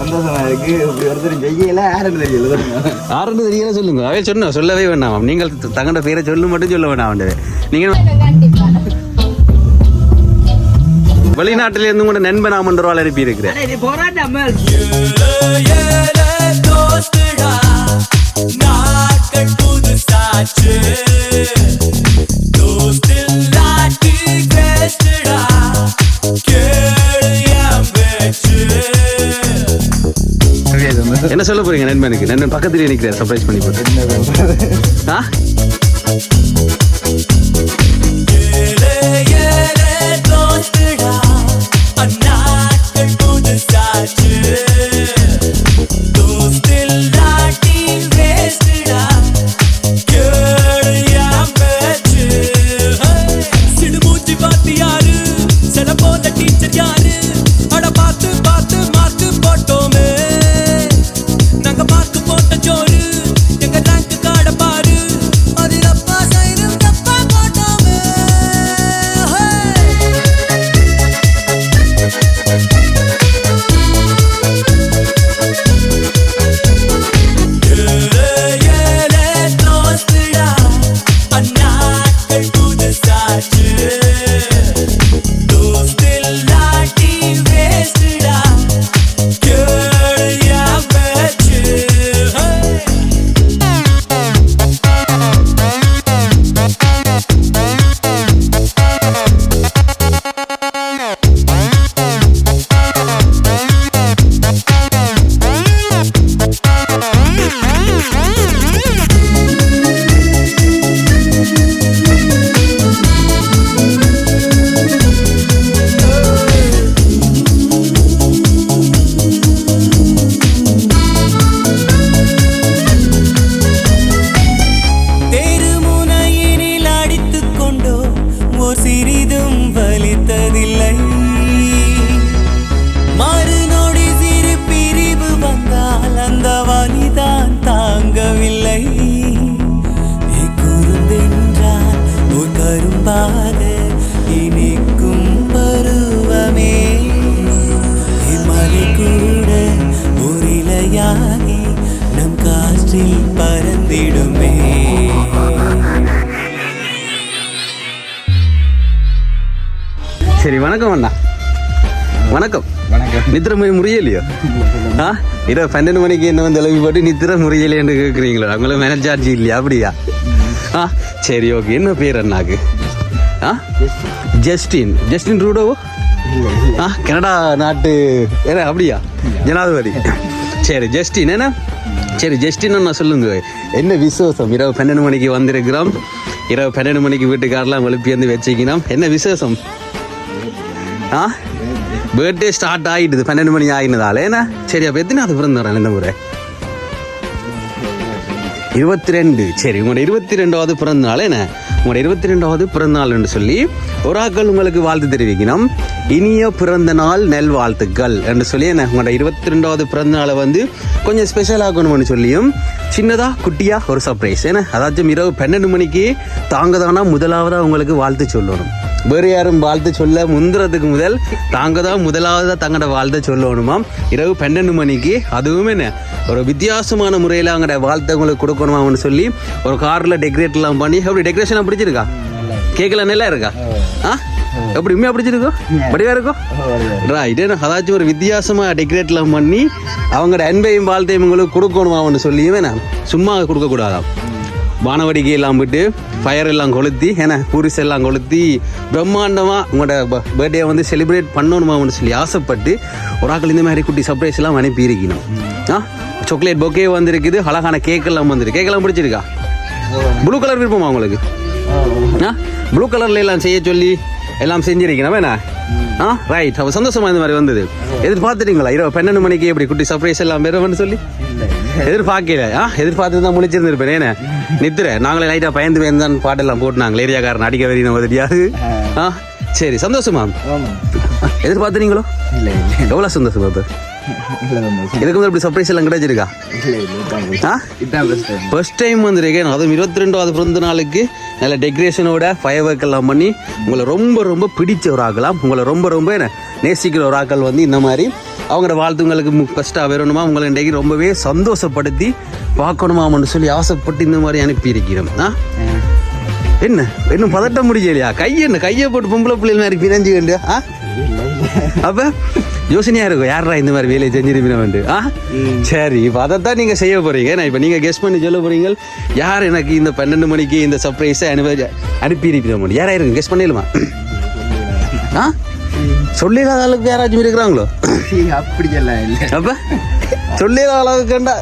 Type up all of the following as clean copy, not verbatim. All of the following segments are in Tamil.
சந்தோஷமா இருக்கு. இப்படி ஒருத்தர் செய்யல யாருன்னு தெரியல. யாருன்னு தெரியல சொல்லுங்க. அவே சொன்ன சொல்லவே வேண்டாம். நீங்கள் தங்கட பேரை சொல்லு மட்டும் சொல்ல வேண்டாம். நீங்க வெளிநாட்டில இருந்து கூட நண்பன் ஆமன்றவாள் அனுப்பி இருக்கிறேன். என்ன சொல்ல போறீங்க நண்பனுக்கு? நண்பன் பக்கத்துல நிற்கிறார், சர்ப்ரைஸ் பண்ணி போட்டு. சரி, வணக்கம் அண்ணா. வணக்கம். நித்திர முறையிலையோ? இரவு 12 மணிக்கு என்ன வந்து எழுப்பி போட்டு நித்திர முறையிலே என்று கேட்குறீங்களா? அவங்கள மேனேஜ் சார்ஜ் இல்லையா? அப்படியா? சரி, ஓகே. என்ன பேர் அண்ணாக்கு? ஜஸ்டின். ஜஸ்டின் ரூடோவோ? கனடா நாட்டு ஏன்னா அப்படியா? ஜனாதிபதி. சரி ஜஸ்டின் என்ன? சரி ஜஸ்டின் நான் சொல்லுங்க, என்ன விசேஷம்? இரவு 12 மணிக்கு வந்திருக்கிறோம். இரவு 12 மணிக்கு வீட்டுக்காரெல்லாம் எழுப்பி வந்து வச்சுக்கணும். என்ன விசேஷம்? பர்த்டே ஸ்டார்ட் ஆகிடுது 12 மணி ஆகினதால ஏன்னா. சரி, அப்போ எத்தனை அது பிறந்து வரேன் இந்த முறை? 22. சரி, உங்களோட 22வது பிறந்த நாள் என்ன? உங்களோட 22வது பிறந்த நாள் என்று சொல்லி ஒரு ஆக்கள் உங்களுக்கு வாழ்த்து தெரிவிக்கணும். இனிய பிறந்த நாள் நெல் வாழ்த்துக்கள் என்று சொல்லி என்ன, உங்களோட 22வது பிறந்த நாளை வந்து கொஞ்சம் ஸ்பெஷல் ஆகணும்னு சொல்லியும் சின்னதா குட்டியா ஒரு சர்ப்ரைஸ் ஏன்னா. அதாச்சும் இரவு 12 மணிக்கு தாங்க தானா முதலாவதாக உங்களுக்கு வாழ்த்து சொல்லணும். வேறு யாரும் வாழ்த்து சொல்ல முந்துறதுக்கு முதல் தாங்க தான் முதலாவதாக தங்கட வாழ்த்து சொல்லணுமாம் இரவு 12 மணிக்கு. அதுவும் என்ன ஒரு வித்தியாசமான முறையில் அவங்களோட வாழ்த்தை உங்களுக்கு கொடுக்கணுமான்னு சொல்லி ஒரு காரில் டெக்கரேட்லாம் பண்ணி. எப்படி டெக்கரேஷனாக பிடிச்சிருக்கா? கேக்கெல்லாம் நல்லா இருக்கா? எப்படி உண்மையாக பிடிச்சிருக்கோம்? படிவா இருக்கும் ரைட். ஏன்னா அதாச்சும் ஒரு வித்தியாசமாக டெக்கரேட்லாம் பண்ணி அவங்களோட அன்பையும் வாழ்த்தையும் உங்களுக்கு கொடுக்கணுமான்னு சொல்லியும் என்ன சும்மா கொடுக்கக்கூடாதாம். வானவடிக்கை எல்லாம் விட்டு ஃபயர் எல்லாம் கொளுத்தி ஏன்னா பூரிஸ் எல்லாம் கொளுத்தி பிரம்மாண்டமாக உங்களோட பர்த்டே வந்து செலிப்ரேட் பண்ணணுமான்னு சொல்லி ஆசைப்பட்டு ஒரு ஆக்கள் இந்த மாதிரி குட்டி சர்ப்ரைஸ் எல்லாம் அனுப்பி இருக்கணும். சாக்லேட் பொக்கே வந்திருக்குது, அழகான கேக்கெல்லாம் வந்துருக்கு. கேக்கெல்லாம் பிடிச்சிருக்கா? ப்ளூ கலர் விருப்பமா உங்களுக்கு? ப்ளூ கலர்ல எல்லாம் செய்ய சொல்லி எல்லாம் செஞ்சிருக்கணும் வேணா. ரைட். அப்போ சந்தோஷமா இந்த மாதிரி வந்தது. எதிர்பார்த்துட்டீங்களா இரவு 12 மணிக்கு எப்படி குட்டி சர்ப்ரைஸ் எல்லாம் பெறுவேன்னு சொல்லி? எதிர்பார்க்கல. எதிர்பார்த்து தான் முழிச்சிருந்துருப்பேன். ஏன்னா நித்திர நாங்களே லைட்டாக பயந்து தான் பாட்டெல்லாம் போட்டுனாங்களே ஏரியாக்காரன் அடிக்க வரி நம்ம தெரியாது. சரி, சந்தோஷமா? எதிர்பார்த்துனீங்களோ? இல்லை. எவ்வளோ சந்தோஷமா? இப்போ இதுக்கு வந்து இப்படி சர்ப்ரைஸ் எல்லாம் கிடைச்சிருக்கா? ஃபர்ஸ்ட் டைம் வந்துருக்கேன். அதுவும் 22வது பிறந்த நாளுக்கு நல்ல டெக்கரேஷனோட ஃபயர் ஒர்க் எல்லாம் பண்ணி உங்களை ரொம்ப ரொம்ப பிடிச்ச ஒரு ஆக்கலாம், உங்களை ரொம்ப ரொம்ப நேசிக்கிற ஒரு ஆக்கள் வந்து இந்த மாதிரி அவங்களோட வாழ்த்து உங்களுக்கு ஃபஸ்ட்டாக வரணுமா உங்களை இன்றைக்கு ரொம்பவே சந்தோஷப்படுத்தி பார்க்கணுமான்னு சொல்லி ஆசைப்பட்டு இந்த மாதிரி அனுப்பியிருக்கிறோம். என்ன இன்னும் பதட்டம் முடியலையா? கையை போட்டு பொம்பளை பிள்ளைகள் மாதிரி பிணைஞ்சு வேண்டிய அப்ப யோசனையா இருக்கும், யாரா இந்த மாதிரி வேலையை செஞ்சிருப்பின வேண்டு. சரி, இப்போ அதைத்தான் நீங்க செய்ய போறீங்க. நான் இப்போ நீங்க கெஸ் பண்ணி சொல்ல போறீங்க, யார் எனக்கு இந்த 12 மணிக்கு இந்த சர்ப்ரைஸை அனுப்பியிருப்பின யாரா இருக்கு கெஸ் பண்ணிடலாமா? சொல்லிடாத அளவுக்கு யாராச்சும் இருக்கிறாங்களோ? அப்படி எல்லாம் இல்லை. அப்ப சொல்லிடாத அளவுக்குண்டா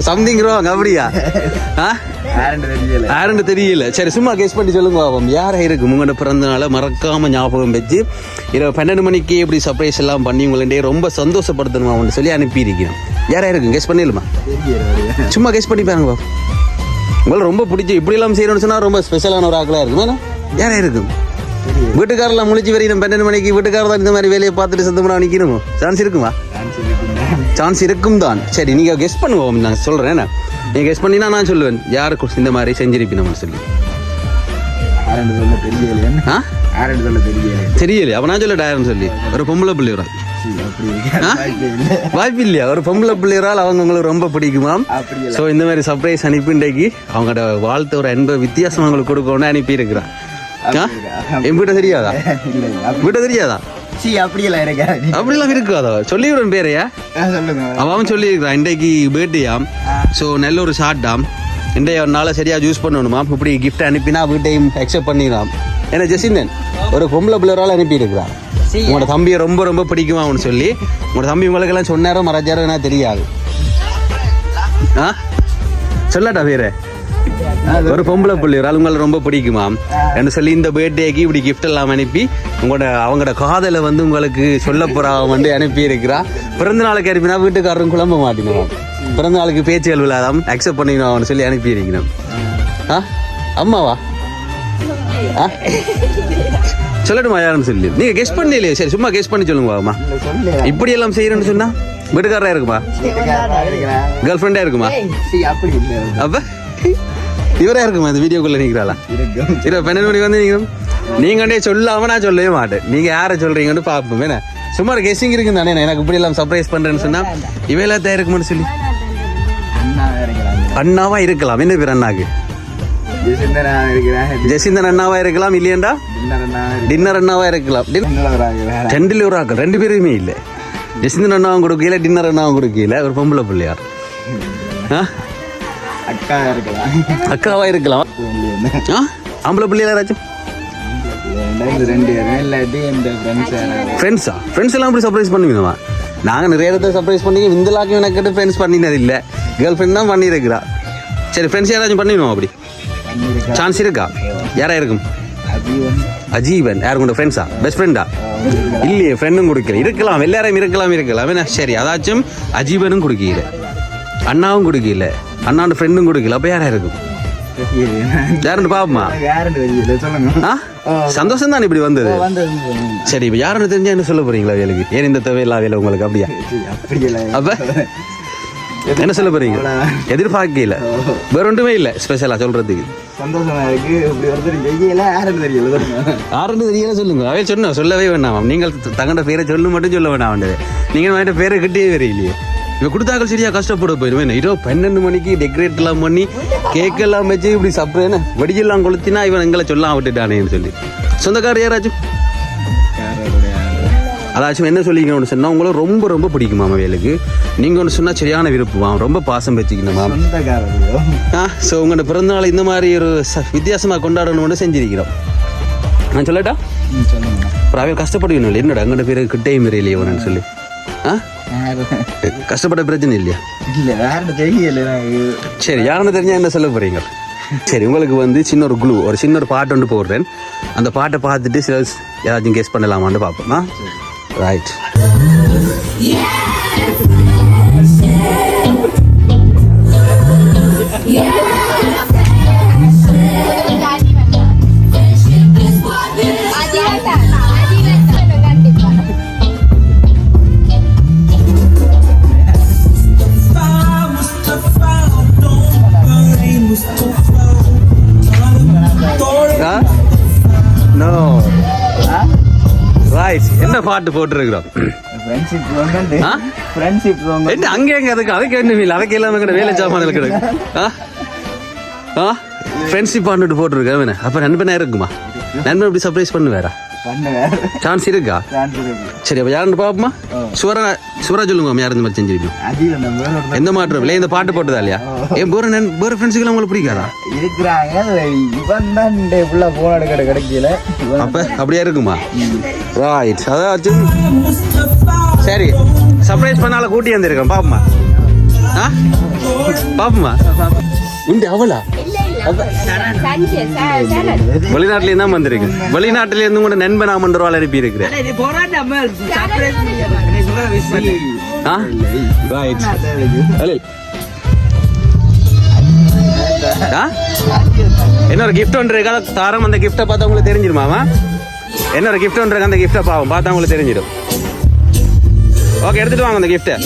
சம்திங் ராங் அப்படியா? யாருன்னு தெரியல. சரி, சும்மா கெஸ் பண்ணி சொல்லுங்க பாவம், யாரா இருக்கு உங்களோட பிறந்தநாளை மறக்காம ஞாபகம் வச்சு இரவு 12 மணிக்கு எப்படி சர்ப்ரைஸ் எல்லாம் பண்ணி உங்களே ரொம்ப சந்தோஷப்படுத்தணுமா அப்படின்னு சொல்லி அனுப்பியிருக்கிறேன். யாரா இருக்கு கெஸ் பண்ணிடலாமா? சும்மா கெஸ் பண்ணி பாருங்க பாவம். உங்களை ரொம்ப பிடிச்சி இப்படி எல்லாம் செய்யணும்னு சொன்னா ரொம்ப ஸ்பெஷலான ஒரு ஆக்களா இருக்கும். யாரா இருக்கும்? வீட்டுக்காரெல்லாம் முழிச்சு வரையும் 12 மணிக்கு வீட்டுக்காரர் தான் இந்த மாதிரி வேலையை பார்த்துட்டு சத்தமாக நிற்கணுமோ? சான்ஸ் இருக்குமா? சான்ஸ் இருக்கும் தான். சரி, நீங்கள் கெஸ் பண்ணுவோம். நான் சொல்கிறேன், நீங்கள் கெஸ் பண்ணினா நான் சொல்லுவேன் யாருக்கு இந்த மாதிரி செஞ்சிருப்பீங்கன்னு சொல்லி. தெரியலையா? அப்போ நான் சொல்ல டயர்னு சொல்லி ஒரு பொம்பளை பிள்ளையோரால் வாய்ப்பு இல்லையா? ஒரு பொம்பளை பிள்ளையோரால் அவங்க உங்களுக்கு ரொம்ப பிடிக்குமாம். ஸோ இந்த மாதிரி சர்ப்ரைஸ் அனுப்பி இன்றைக்கு அவங்களோட வாழ்த்த ஒரு அன்பை வித்தியாசம் அவங்களுக்கு கொடுக்கணும்னு அனுப்பி இருக்கிறான். என் வீட்டை தெரியாதா? வீட்டை தெரியாதா? அப்படிலாம் இருக்காதா? சொல்லிவிடும் பேரையா? அவன் சொல்லியிருக்கிறான் இன்றைக்கு பேர்த்டேயாம். ஸோ நல்ல ஒரு ஷார்ட்டாம். இன்றைய ஒரு நாளை சரியாக யூஸ் பண்ணணுமா. இப்படி கிஃப்ட் அனுப்பினா வீட்டையும் அக்செப்ட் பண்ணிடலாம். ஏன்னா ஜெசிந்தன் ஒரு பொம்பளை பிள்ளைரால் அனுப்பியிருக்கிறான். உங்களோட தம்பியை ரொம்ப ரொம்ப பிடிக்குமா அவனு சொல்லி. உங்களோட தம்பி உங்களுக்கெல்லாம் சொன்னாரோ மறைச்சாரோ என்ன தெரியாது. சொல்லட்டா பேரு? ஒரு பொம்பளை பிள்ளையரால் உங்களை ரொம்ப பிடிக்குமா என்று சொல்லி இந்த பர்த்டேக்கு இப்படி கிஃப்ட் எல்லாம் அனுப்பி அவங்களோட காதலை வந்து உங்களுக்கு சொல்ல போறாங்க அனுப்பி இருக்கிறா. பிறந்த நாளுக்கு அனுப்பினா வீட்டுக்காரரும் குழம்ப மாட்டினோம். பிறந்த நாளுக்கு பேச்சுகள் விழாதாம் அக்செப்ட் பண்ணிக்கணும் சொல்லி அனுப்பி இருக்கிறோம். அம்மாவா? சொல்லட்டுமா யாருன்னு சொல்லி? நீங்க கெஸ் பண்ணலையே. சரி, சும்மா கெஸ் பண்ணி சொல்லுங்க அம்மா. இப்படி எல்லாம் செய்யறேன்னு சொன்னா வீட்டுக்காரரா இருக்குமா? கேர்ள் ஃப்ரெண்டா இருக்குமா? அப்ப இவரா இருக்குமா? இந்த வீடியோக்குள்ள நிற்கிறாளா? 12 மணிக்கு வந்து நீங்க சொல்லாம நான் சொல்லவே மாட்டேன். நீங்க யாரை சொல்றீங்கன்னு பாப்போம். என்ன சும்மா கெஸ்ஸிங் இருக்கு தானே. எனக்கு இப்படி எல்லாம் சர்ப்ரைஸ் பண்றேன்னு சொன்னா இவையில தான் இருக்குமான்னு சொல்லி. அண்ணாவா இருக்கலாம். என்ன பேர் அண்ணாக்கு? ஜெசிந்தன் அண்ணாவா இருக்கலாம். இல்லையண்டா டின்னர் அண்ணாவா இருக்கலாம். ரெண்டுல ஒரு ஆக்கள் 2 பேருமே இல்லை. ஜெசிந்தன் அண்ணாவும் கொடுக்கல, டின்னர் அண்ணாவும் கொடுக்கல. ஒரு பொம்பளை பிள்ளையார். அக்காவா இருக்கலாம். ஆம்பளை பிள்ளையா யாராச்சும்? ஃப்ரெண்ட்ஸா? ஃப்ரெண்ட்ஸ் எல்லாம் அப்படி சர்ப்ரைஸ் பண்ணுவீங்கம்மா? நாங்கள் நிறைய இடத்த சர்ப்ரைஸ் பண்ணி விந்தலாக்கி எனக்கு ஃப்ரெண்ட்ஸ் பண்ணினது இல்லை. கேர்ள் ஃப்ரெண்ட் தான் பண்ணியிருக்கிறா. சரி, ஃப்ரெண்ட்ஸ் யாராச்சும் பண்ணிடுவோம் அப்படி சான்ஸ் இருக்கா? யாரா இருக்கும்? அஜீவன். யாரும் கூட ஃப்ரெண்ட்ஸா? பெஸ்ட் ஃப்ரெண்டா? இல்லையே, ஃப்ரெண்டும் கொடுக்கல. இருக்கலாம், எல்லாரையும் இருக்கலாம். என்ன சரி, அதாச்சும் அஜீவனும் கொடுக்கல, அண்ணாவும் கொடுக்கல, அண்ணாண்ட ஃப்ரெண்டும் கொடுக்கல. அப்ப யாரா இருக்கும்? யாருன்னு பாப்போமா? சந்தோஷம் தான் இப்படி வந்தது. சரி, இப்ப யாருன்னு தெரிஞ்சா என்ன சொல்ல போறீங்களா வேலைக்கு? ஏன் இந்த தேவையில்லா வேலை உங்களுக்கு? அப்படியா? அப்ப என்ன சொல்ல போறீங்க? எதிர்பார்க்கல, வேற ஒன்றுமே இல்லை ஸ்பெஷலா சொல்றதுக்கு. யாருன்னு தெரியல சொல்லுங்க. அவே சொன்ன சொல்லவே வேண்டாம். நீங்கள் தங்கட பேரை சொல்லு மட்டும் சொல்ல வேண்டாம். நீங்க பேரை கிட்டே வரையிலையே. இவ கொடுத்தாக்கள் சரியா கஷ்டப்பட போயிடுவேன். 12 மணிக்கு டெக்கரேட் எல்லாம் பண்ணி கேக் எல்லாம் வச்சு இப்படி சாப்பிட்றேன்னு வெடியெல்லாம் கொளுத்தினா இவன் எங்களை சொல்லாம் விட்டுட்டானேன்னு சொல்லி. சொந்தக்காரர் யாராச்சும்? அதாச்சும் என்ன சொல்லிக்கணும்னு சொன்னால் உங்களை ரொம்ப ரொம்ப பிடிக்குமா வேலுக்கு? நீங்கள் ஒன்று சொன்னால் சரியான விருப்பமா, ரொம்ப பாசம் வச்சுக்கணுமா. ஸோ உங்களோட பிறந்தநாளை இந்த மாதிரி ஒரு வித்தியாசமாக கொண்டாடணும்னு செஞ்சிருக்கிறோம். நான் சொல்லட்டா? அவையில் கஷ்டப்படுவீங்க இல்லை? என்னோட அங்கோட பேர் கிட்டையும் வரையிலையே ஒன்றுன்னு சொல்லி. கஷ்டப்பட்ட பிரச்சனை இல்லையா? சரி, யாருன்னு தெரிஞ்சா என்ன சொல்ல போறீங்க? சரி, உங்களுக்கு வந்து சின்ன ஒரு பாட்டு ஒன்று போடுறேன். அந்த பாட்டை பார்த்துட்டு சில யாராச்சும் கெஸ் பண்ணலாமான்னு பார்ப்போமா? ரைட். என்ன பாட்டு போட்டுருக்கிறோம்? ஆ? என்ன அங்கே எங்க அதுக்கு என்ன இல்லை அதுக்கு எல்லாமே கிட்ட வேலை சாமான கிடக்கு ஃப்ரெண்ட்ஷிப் பண்ணிட்டு போட்டுருக்கேன் அப்ப நண்பனா இருக்குமா நண்பன் இப்படி சர்ப்ரைஸ் பண்ணுவேரா சான்ஸ் இருக்கா சரி அப்ப யாருன்னு பாப்போமா சுவரா சொல்லுங்க யாரு இந்த மாதிரி செஞ்சிருக்கோம் எந்த மாற்றம் இல்லை இந்த பாட்டு போட்டதா இல்லையா ஏன் போற ஃப்ரெண்ட்ஸுக்கு உங்களுக்கு பிடிக்காதா கிடைக்கல அப்ப அப்படியே இருக்குமா ரைட் அதாச்சும் சரி சர்ப்ரைஸ் பண்ணால கூட்டி வந்திருக்கேன் பாப்போமா பாப்போமா உண்டு அவளா வெளிநாட்டுல தான் வந்திருக்கு வெளிநாட்டுல இருந்து கூட நண்பன் அமர்ந்துருவாள் அனுப்பி இருக்கிறேன் என்னொரு கிஃப்ட் ஒன்று இருக்கா தாரம் அந்த கிஃப்டை பார்த்தா உங்களுக்கு தெரிஞ்சிருமாமா என்னொரு கிஃப்ட் ஒன்று இருக்கு அந்த கிஃப்டை பாவம் பார்த்தா உங்களுக்கு தெரிஞ்சிடும் ஓகே எடுத்துட்டு வாங்க அந்த கிஃப்டை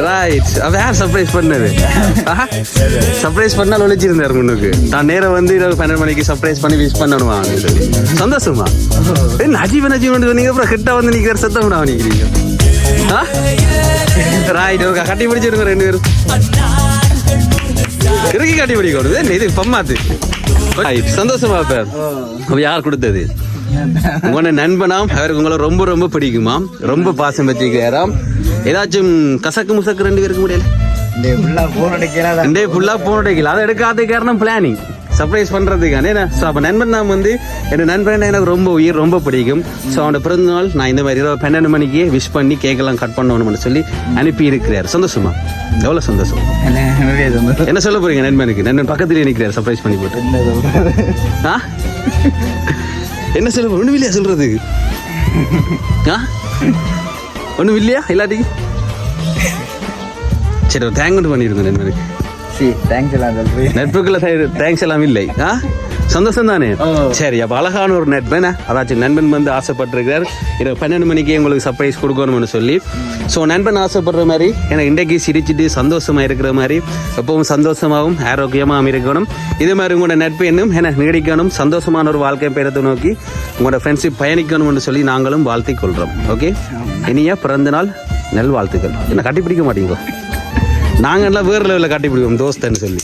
ரைட் அவ யார் சர்ப்ரைஸ் பண்ணது சர்ப்ரைஸ் பண்ணால் ஒழிச்சிருந்தாரு முன்னுக்கு நான் நேரம் வந்து 12 மணிக்கு சர்ப்ரைஸ் பண்ணி விஷ் பண்ணணுமா சொல்லி சந்தோஷமா நஜீவன் நீங்க அப்புறம் கிட்ட வந்து நீங்க சத்தம் நினைக்கிறீங்க ரைட் ஓகே கட்டி பிடிச்சிருங்க 2 பேரும் இறுக்கி கட்டி பிடிக்கணும் இது பம்மாத்து சந்தோஷமா பேர் யார் கொடுத்தது உங்களோட நண்பனாம் அவருக்கு உங்களை ரொம்ப ரொம்ப பிடிக்குமாம் ரொம்ப பாசம் வச்சுக்கிறாராம் ஏதாச்சும் கசக்கு முசக்கு 2 பேருக்கு முடியல ஃபுல்லா போன் அடிக்கல அதை எடுக்காத காரணம் பிளானிங் சர்ப்ரைஸ் பண்றதுக்கான அப்ப நண்பன் நான் வந்து என் நண்பன் எனக்கு ரொம்ப உயிர் ரொம்ப பிடிக்கும் ஸோ அவனோட பிறந்த நாள் நான் இந்த மாதிரி 12 மணிக்கு விஷ் பண்ணி கேக்கெல்லாம் கட் பண்ணணும்னு சொல்லி அனுப்பி இருக்கிறார் சந்தோஷமா எவ்வளவு சந்தோஷம் என்ன சொல்ல போறீங்க நண்பனுக்கு நண்பன் பக்கத்துலேயே நிற்கிறார் சர்ப்ரைஸ் பண்ணி போட்டு என்ன சொல்ல ஒண்ணும் இல்லையா சொல்றதுக்கு ஒண்ணும் இல்லையா எல்லாத்தையும் சரி ஒரு தேங்க் பண்ணிருக்கோம் நண்பனுக்கு நட்புக்குள்ள தேங்க்ஸ் எல்லாம் இல்லை சந்தோஷம் தானே சரி அப்ப அழகான ஒரு நட்பன் அதாச்சும் நண்பன் வந்து ஆசைப்பட்டிருக்கிறார் 12 மணிக்கு உங்களுக்கு சர்ப்ரைஸ் கொடுக்கணும்னு சொல்லி ஸோ நண்பன் ஆசைப்படுற மாதிரி எனக்கு இன்றைக்கு சிரிச்சுட்டு சந்தோஷமா இருக்கிற மாதிரி எப்பவும் சந்தோஷமாகவும் ஆரோக்கியமாகவும் இருக்கணும் இதே மாதிரி உங்களோட நட்பு இன்னும் எனக்கு நீடிக்கணும் சந்தோஷமான ஒரு வாழ்க்கை பெறத்தை நோக்கி உங்களோட ஃப்ரெண்ட்ஷிப் பயணிக்கணும்னு சொல்லி நாங்களும் வாழ்த்திக் கொள்றோம் ஓகே இனிய பிறந்த நாள் நல் வாழ்த்துக்கள் என்ன கட்டிப்பிடிக்க மாட்டீங்களோ நாங்கள் எல்லாம் வேறு லெவலில் கட்டிப்பிடிப்போம் தோஸ்தன்னு சொல்லி